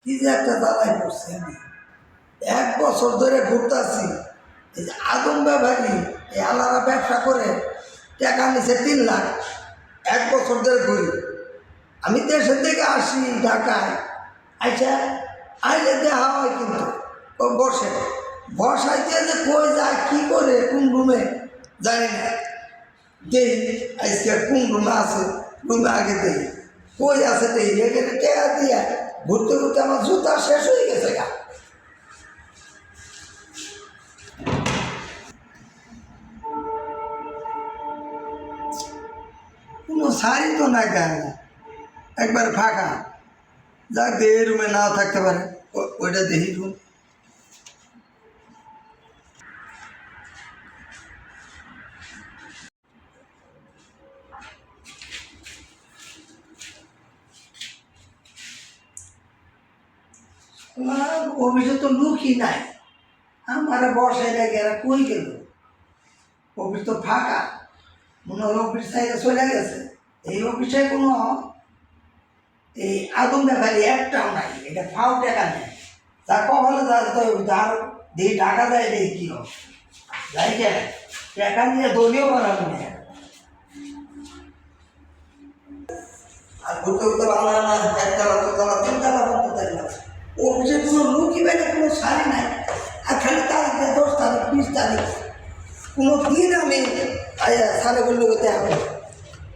কি যে একটা জ্বালাই পড়ছে আমি 1 বছর ধরে ঘুরতেছি। এই যে আদম ব্যবহারী এই আলাদা ব্যবসা করে টাকা নিছে 3 লাখ। 1 বছর ধরে ঘুরি আমি, দেশের থেকে আসি ঢাকায়, আচ্ছা আইলে দেখা হয় কিন্তু ও বসে বসাইতে যে কই যায় কী করে কোন রুমে জানি না, দেই আজকে কোন রুমে আছে, রুমে আগে দেই কই আছে দেই, এখানে টেকা দিয়া ঘুরতে ঘুরতে আমার জুতা শেষ হয়ে গেছে গা। কোনো শাড়ি তো নাই গায়ে, একবার ফাঁকা, যাক দেহি রুমে নাও থাকতে পারে, ওইটা দেহি রুম। অফিসে তো লুকই নাই, আমার বসাই লাগে এরা কই গেল, অফিস তো ফাঁকা, মনে হলো অফিস সাইডে চলে গেছে। এই অফিসে কোনো এই আদম ব্যাপারী একটাও নাই, এটা ফাও টাকা নেই, তা কখনো যাতে আর দিয়ে টাকা দেয় দেয় কী হবে, যাই কে টাকা নিয়ে দলীয় বানাবো না। আর ঘুরতে ঘুরতে বাংলা না, 1 তলা 2 তলা 3 তলা করতে থাকলাম, অফিসে কোনো লুকি বাইরে কোনো শাড়ি নাই, আর খালি তারিখ 10 তারিখ 20 তারিখ, কোনো দিন আমি সারে বললে হতে হবে।